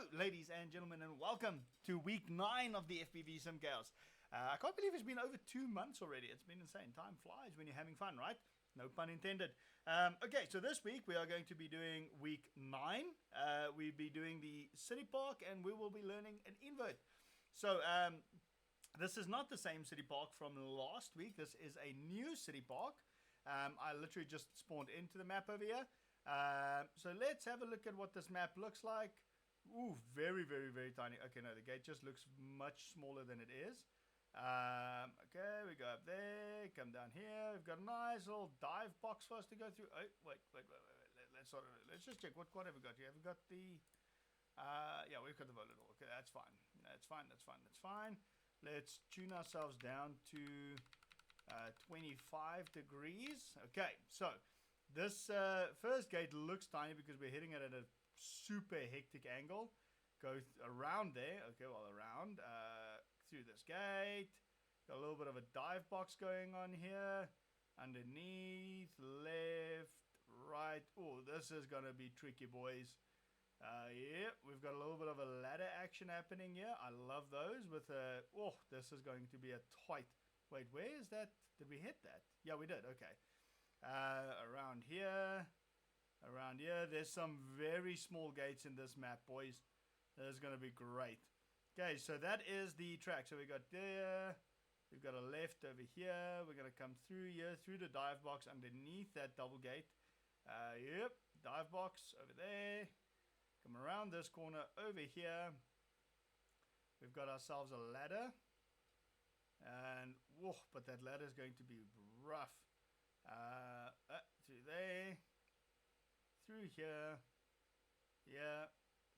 Hello, ladies and gentlemen, and welcome to week 9 of the FPV Sim Chaos. I can't believe it's been over 2 months already. It's been insane. Time flies when you're having fun, right? No pun intended. Okay, so this week we are going to be doing week 9. We'll be doing the city park, and we will be learning an invert. So this is not the same city park from last week. This is a new city park. I literally just spawned into the map over here. So let's have a look at what this map looks like. Ooh, very, very, very tiny. Okay, no, the gate just looks much smaller than it is. Okay, we go up there, come down here. We've got a nice little dive box for us to go through. Oh, wait. Let's just check. What have we got here? Have we got the... yeah, we've got the volatile. Okay, that's fine. That's fine. Let's tune ourselves down to 25 degrees. Okay, so this first gate looks tiny because we're hitting it at a super hectic angle. Go around there. Okay, well, around through this gate. Got a little bit of a dive box going on here. Underneath, left, right. Oh, this is gonna be tricky, boys. Yeah, we've got a little bit of a ladder action happening here. I love those with a... Oh, this is going to be a tight... Wait, where is that? Did we hit that? Yeah, we did. Okay. Around here. Around here. There's some very small gates in this map, boys. This is going to be great. Okay, so that is the track. So we got there. We've got a left over here. We're going to come through here, through the dive box underneath that double gate. Yep, dive box over there. Come around this corner over here. We've got ourselves a ladder. And, whoa, but that ladder is going to be rough. Through there. Through here. Yeah.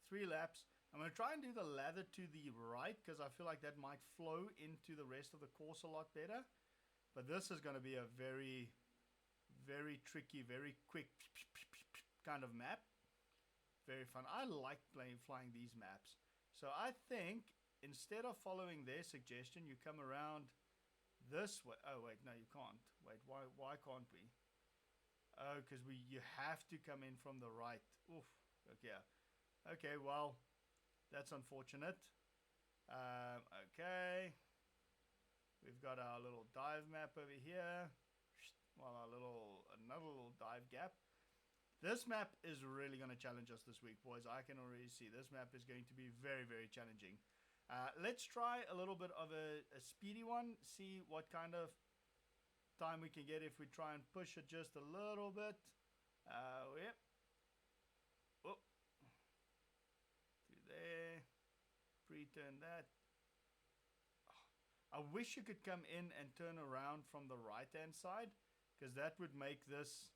3 laps. I'm going to try and do the ladder to the right because I feel like that might flow into the rest of the course a lot better. But this is going to be a very, very tricky, very quick kind of map. Very fun. I like flying these maps. So I think instead of following their suggestion, you come around this way. Oh, wait, no, you can't. Wait, why can't we? Oh, because you have to come in from the right. Oof. Okay. Okay, well, that's unfortunate. Okay. We've got our little dive map over here. Well, another little dive gap. This map is really going to challenge us this week, boys. I can already see this map is going to be very, very challenging. Let's try a little bit of a speedy one. See what kind of time we can get if we try and push it just a little bit. Yep. Oh. Through there. Pre-turn that. Oh. I wish you could come in and turn around from the right-hand side, because that would make this...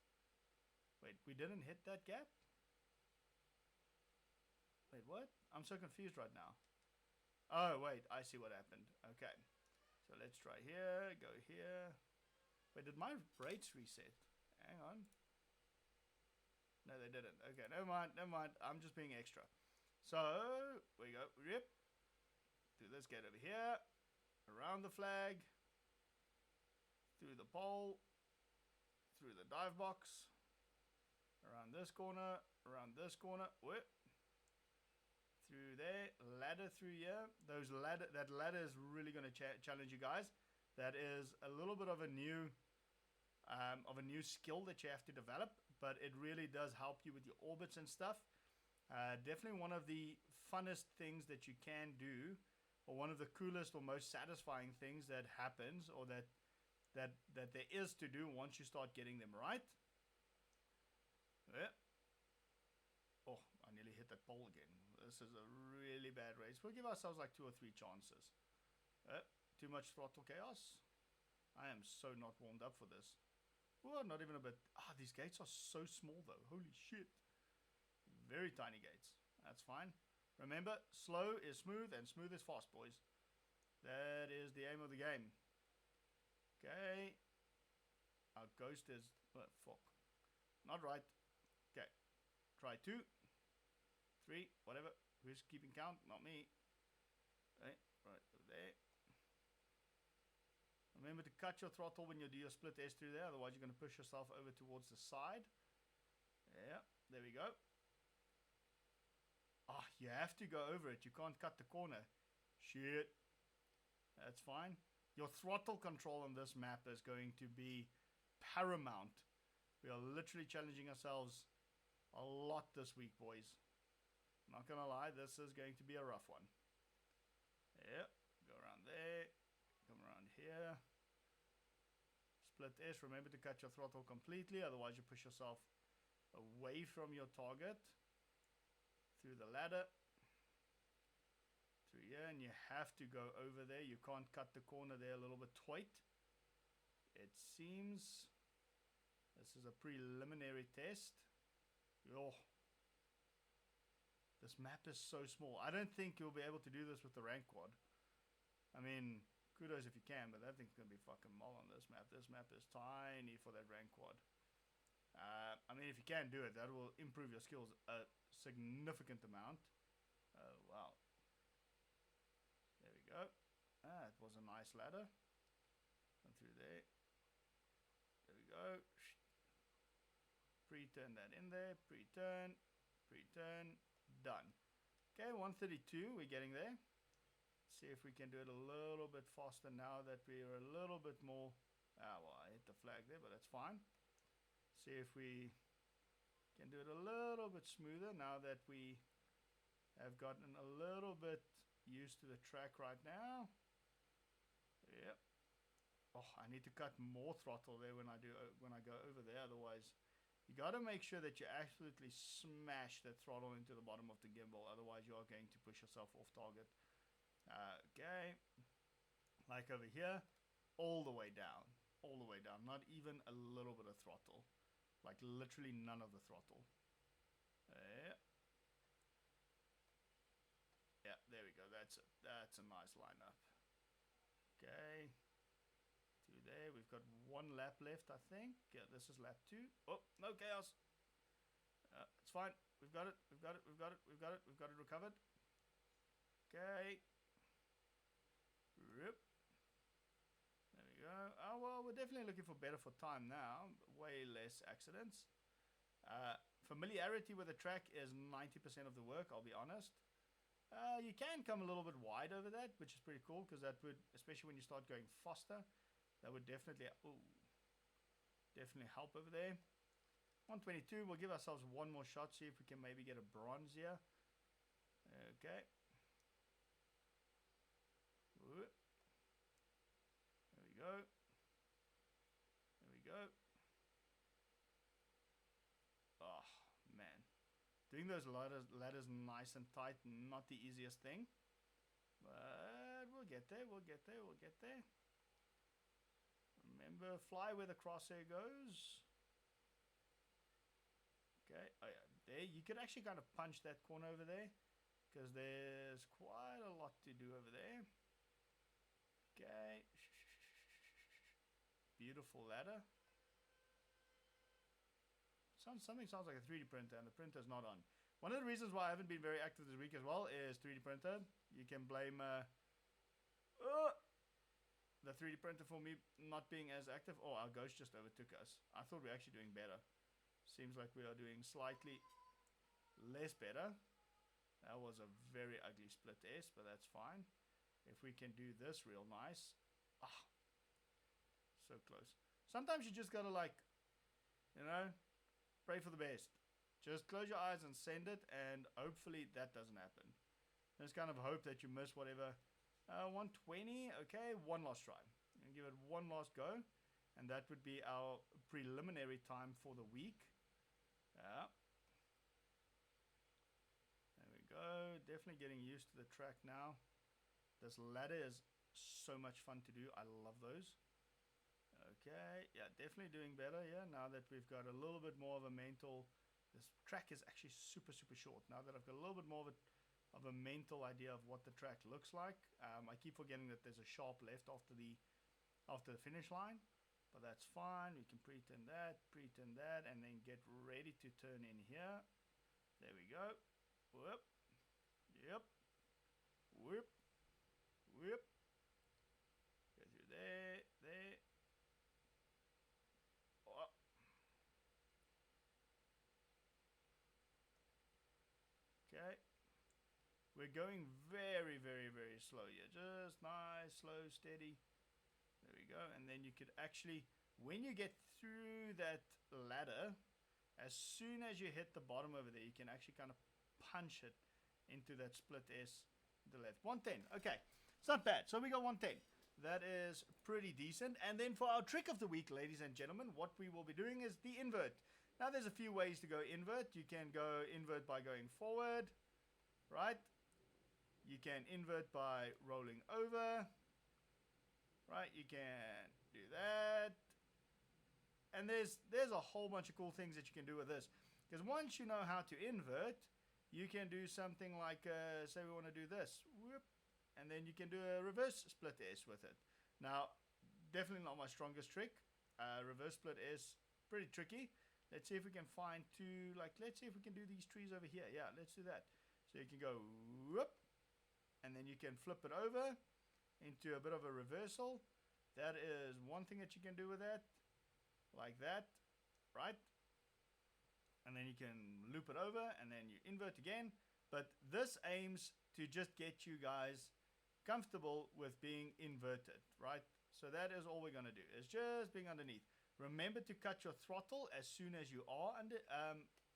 Wait, we didn't hit that gap? Wait, what? I'm so confused right now. Oh, wait, I see what happened. Okay. So let's try here, go here. Wait, did my rates reset? Hang on. No, they didn't. Okay, never mind. I'm just being extra. So, we go. Yep. Do this gate over here. Around the flag. Through the pole. Through the dive box. Around this corner. Around this corner. Whip. Through there. Ladder through here. That ladder is really going to challenge you guys. That is a little bit of a new skill that you have to develop, but it really does help you with your orbits and stuff. Definitely one of the funnest things that you can do, or one of the coolest or most satisfying things that happens, or that there is to do once you start getting them right. Yeah. Oh, I nearly hit that pole again. This is a really bad race. We'll give ourselves like 2 or 3 chances. Too much throttle chaos. I am so not warmed up for this. Oh, not even a bit. These gates are so small though. Holy shit. Very tiny gates. That's fine. Remember, slow is smooth and smooth is fast, boys. That is the aim of the game. Okay. Our ghost is... Oh, fuck. Not right. Okay. Try 2. 3. Whatever. Who's keeping count? Not me. Okay. Right over there. Remember to cut your throttle when you do your split S through there, otherwise you're going to push yourself over towards the side. Yeah, there we go. Ah, you have to go over it. You can't cut the corner. Shit. That's fine. Your throttle control on this map is going to be paramount. We are literally challenging ourselves a lot this week, boys. Not gonna lie, this is going to be a rough one. Yep, go around there, come around here. Split S, remember to cut your throttle completely, otherwise you push yourself away from your target. Through the ladder. Through here, and you have to go over there. You can't cut the corner there a little bit tight. It seems this is a preliminary test. Oh, this map is so small. I don't think you'll be able to do this with the rank quad. I mean, kudos if you can, but that thing's gonna be fucking mol on this map. This map is tiny for that rank quad. I mean, if you can do it, that will improve your skills a significant amount. Oh, wow. There we go. Ah, it was a nice ladder. Come through there. There we go. Pre-turn that in there. Pre-turn. Pre-turn. Done. Okay, 132. We're getting there. See if we can do it a little bit faster now that we are a little bit more. Ah, well, I hit the flag there, but that's fine. See if we can do it a little bit smoother now that we have gotten a little bit used to the track right now. Yep. Oh, I need to cut more throttle there when I go over there. Otherwise, you got to make sure that you absolutely smash that throttle into the bottom of the gimbal. Otherwise, you are going to push yourself off target. Okay. Like over here, all the way down. All the way down. Not even a little bit of throttle. Like literally none of the throttle. Yeah. Yeah, there we go. That's a nice lineup. Okay. Through there. We've got one lap left, I think. Yeah, this is lap 2. Oh, no chaos. It's fine. We've got it. We've got it. We've got it. We've got it. We've got it recovered. Okay. Rip. There we go. Oh, well, we're definitely looking for better for time now. Way less accidents. Familiarity with the track is 90% of the work, I'll be honest. You can come a little bit wide over that, which is pretty cool, because that would, especially when you start going faster, that would definitely help over there. 122, we'll give ourselves one more shot, see if we can maybe get a bronze here. Okay. There we go. There we go. Oh, man. Doing those ladders nice and tight, not the easiest thing. But we'll get there, we'll get there, we'll get there. Remember, fly where the crosshair goes. Okay, oh yeah, there. You could actually kind of punch that corner over there, because there's quite a lot to do over there. Okay. Beautiful ladder. Something sounds like a 3D printer, and the printer's not on. One of the reasons why I haven't been very active this week as well is 3D printer. You can blame the 3D printer for me not being as active. Oh, our ghost just overtook us. I thought we were actually doing better. Seems like we are doing slightly less better. That was a very ugly split S, but that's fine. If we can do this real nice. Ah, so close. Sometimes you just gotta, like, you know, pray for the best. Just close your eyes and send it, and hopefully that doesn't happen. Just kind of hope that you miss whatever. 120, okay, one last try. And give it one last go, and that would be our preliminary time for the week. Yeah. There we go. Definitely getting used to the track now. This ladder is so much fun to do. I love those. Okay, yeah, definitely doing better, yeah, now that we've got a little bit more of a mental. This track is actually super short. Now that I've got a little bit more of a mental idea of what the track looks like. I keep forgetting that there's a sharp left after the finish line, but that's fine. We can pre-turn that, and then get ready to turn in here. There we go. Whoop. Yep. Whoop. Whoop. Go through there. Oh. Okay. we're going very, very, very slow here. Just nice, slow, steady. There we go. And then you could actually, when you get through that ladder, as soon as you hit the bottom over there, you can actually kind of punch it into that split S to the left. 110. Okay. It's not bad. So we got 110. That is pretty decent. And then for our trick of the week, ladies and gentlemen, what we will be doing is the invert. Now there's a few ways to go invert. You can go invert by going forward, right? You can invert by rolling over, right? You can do that. And there's a whole bunch of cool things that you can do with this. Because once you know how to invert, you can do something like, say we want to do this. Whoop. And then you can do a reverse split S with it. Now, definitely not my strongest trick. Reverse split S, pretty tricky. Let's see if we can find two, like, let's see if we can do these trees over here. Yeah, let's do that. So you can go, whoop, and then you can flip it over into a bit of a reversal. That is one thing that you can do with that. Like that, right? And then you can loop it over, and then you invert again. But this aims to just get you guys comfortable with being inverted, right? So that is all we're going to do, is just being underneath. Remember to cut your throttle as soon as you are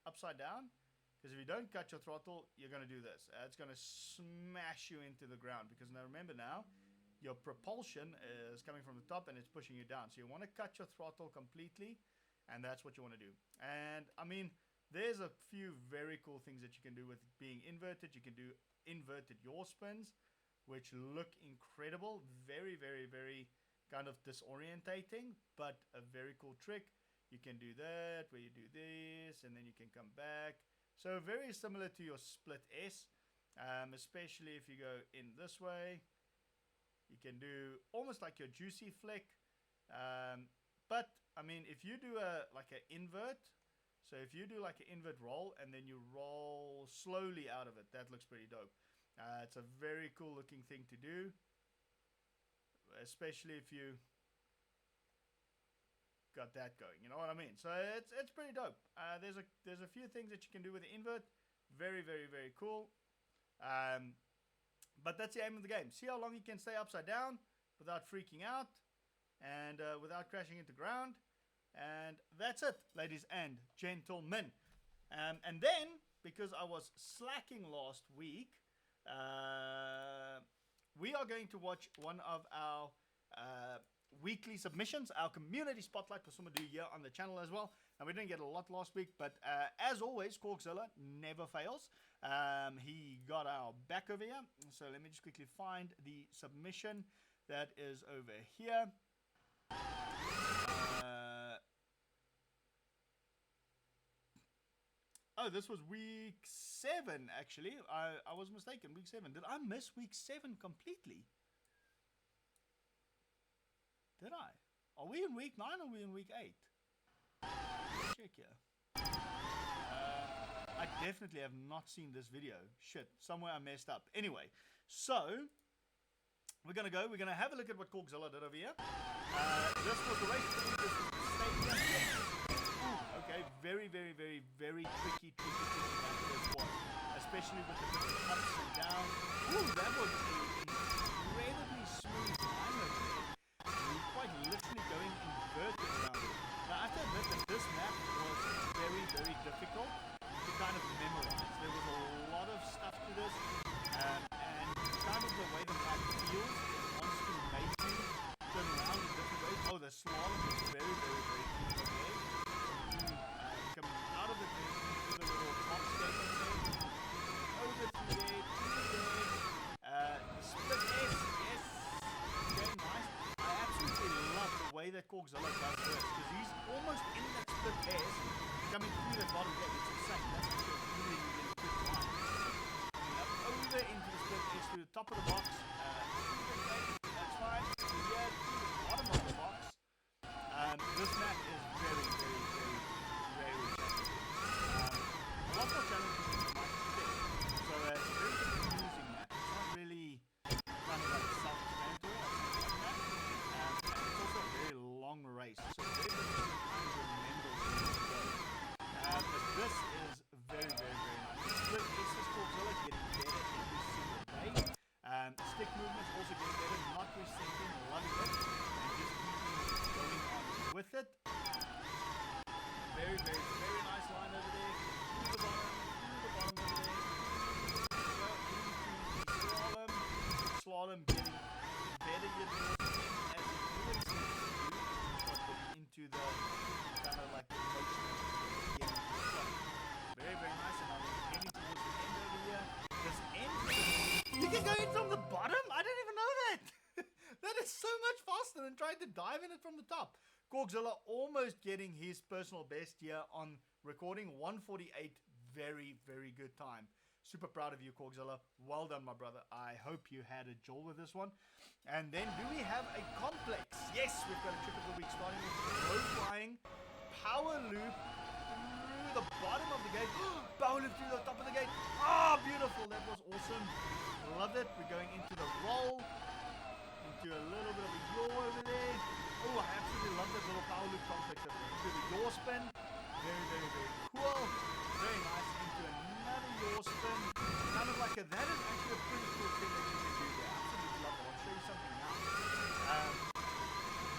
upside down, because if you don't cut your throttle, you're going to do this. It's going to smash you into the ground, because now remember now, your propulsion is coming from the top and it's pushing you down. So you want to cut your throttle completely, and that's what you want to do. And I mean, there's a few very cool things that you can do with being inverted. You can do inverted yaw spins, which look incredible. Very, very, very kind of disorientating, but a very cool trick. You can do that where you do this and then you can come back. So very similar to your split S, especially if you go in this way. You can do almost like your juicy flick. But I mean, if you do like an invert, so if you do like an invert roll and then you roll slowly out of it, that looks pretty dope. It's a very cool looking thing to do, especially if you got that going, you know what I mean? So it's pretty dope. There's a few things that you can do with the invert. Very, very, very cool. But that's the aim of the game. See how long you can stay upside down without freaking out and without crashing into ground. And that's it, ladies and gentlemen. And then, because I was slacking last week, we are going to watch one of our weekly submissions, our community spotlight for Summer Do here on the channel as well. And we didn't get a lot last week, but as always, Corkzilla never fails. He got our back over here. So let me just quickly find the submission that is over here. Oh, this was week 7, actually. I was mistaken, week 7. Did I miss week 7 completely? Did I? Are we in week 9 or are we in week 8? Check here. I definitely have not seen this video. Shit, somewhere I messed up. Anyway, so we're gonna have a look at what Corkzilla did over here. This was the race. This was the stadium. Ooh, okay, very, very, very, very tricky match this was, especially with the different ups and downs. Ooh, that was incredibly smooth climate. We're quite literally going inverted around it. Now, I have to admit that this map was very, very difficult to kind of memorize. There was a lot of stuff to this, and kind of the way the map feels, it wants to make you turn around in different ways. Oh, the slalom is very, very, very cool. Okay. Coming out of the grid into the little box gate, over through there, the split S, yes, very nice. I absolutely love the way that Corkzilla does this, because he's almost in that split S, coming through that bottom gate. It's insane. That's actually a really, really good line. Coming up over into the split S to the top of the box. Okay, that's fine. Yeah, to the bottom of the box. This map is very, very, very, very challenging. A lot more challenging than you might expect. So it's a very confusing map. It's not really kind of like self-explanatory. And it's also a very long race. So very difficult to kind of remember where to go. But this is very, very, very nice. Split S is Corkzilla getting better every single bottom getting better your as it always seems to do. Start getting into the kind of like the motion of getting to the top. Very, very nice. And now we're heading towards the end over here. This end, you can go in from the bottom? I didn't even know that. That is so much faster than trying to dive in it from the top. Corkzilla almost getting his personal best here on recording 148. Very, very good time. Super proud of you, Corkzilla. Well done, my brother. I hope you had a joy with this one. And then do we have a complex? Yes, we've got a trick of the week starting with the low flying power loop through the bottom of the gate. Power loop through the top of the gate. Ah, beautiful. That was awesome. Loved it. We're going into the roll. Into a little bit of a yaw over there. Oh, I absolutely love that little power loop complex over there. Into the yaw spin. Very, very, very cool. Very nice. Into another yaw spin. Kind of like a, that is actually a pretty cool thing that you can do there. Absolutely love it. I'll show you something now.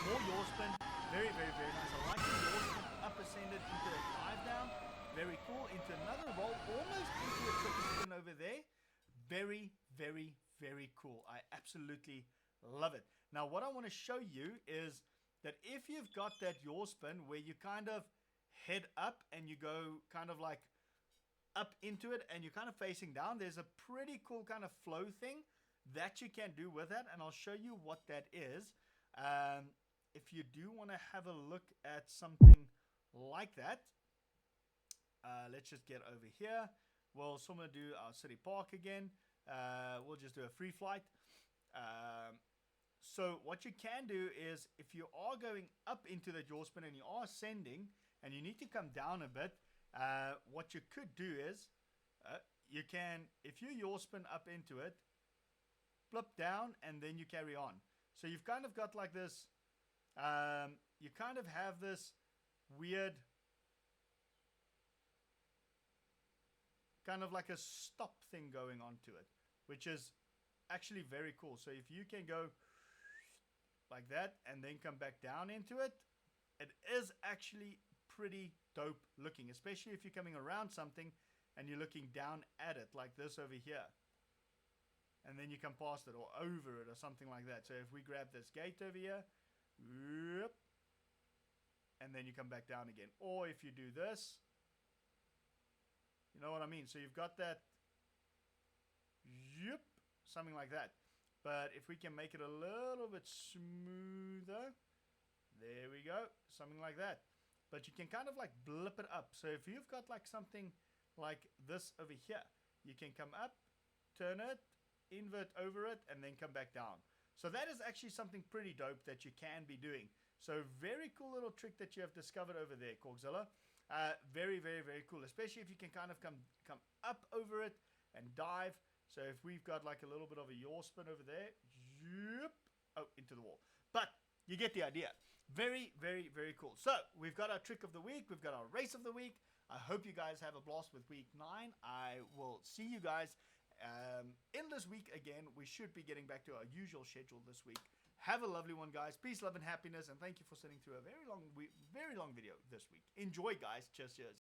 More yaw spin. Very, very, very nice. I like the yaw spin up ascended into a dive down. Very cool. Into another roll. Almost into a triple spin over there. Very, very, very cool. I absolutely love it. Now, what I want to show you is that if you've got that yaw spin where you kind of head up and you go kind of like up into it and you're kind of facing down, there's a pretty cool kind of flow thing that you can do with that, and I'll show you what that is. If you do want to have a look at something like that, let's just get over here. We'll somewhere do our city park again. We'll just do a free flight. So what you can do is, if you are going up into that yaw spin and you are ascending and you need to come down a bit, what you could do is you can, if you yaw spin up into it, flip down and then you carry on. So you've kind of got like this, you kind of have this weird kind of like a stop thing going on to it, which is actually very cool. So if you can go like that and then come back down into it, it is actually pretty dope looking, especially if you're coming around something and you're looking down at it like this over here, and then you come past it or over it or something like that. So if we grab this gate over here, and then you come back down again, or if you do this, you know what I mean? So you've got that, something like that. But if we can make it a little bit smoother, there we go, something like that. But you can kind of like blip it up. So if you've got like something like this over here, you can come up, turn it, invert over it, and then come back down. So that is actually something pretty dope that you can be doing. So very cool little trick that you have discovered over there, Corkzilla. Very, very, very cool, especially if you can kind of come up over it and dive. So if we've got like a little bit of a yaw spin over there, into the wall. But you get the idea. Very, very, very cool. So we've got our trick of the week. We've got our race of the week. I hope you guys have a blast with week 9. I will see you guys in this week again. We should be getting back to our usual schedule this week. Have a lovely one, guys. Peace, love, and happiness. And thank you for sitting through a very long video this week. Enjoy, guys. Cheers, cheers.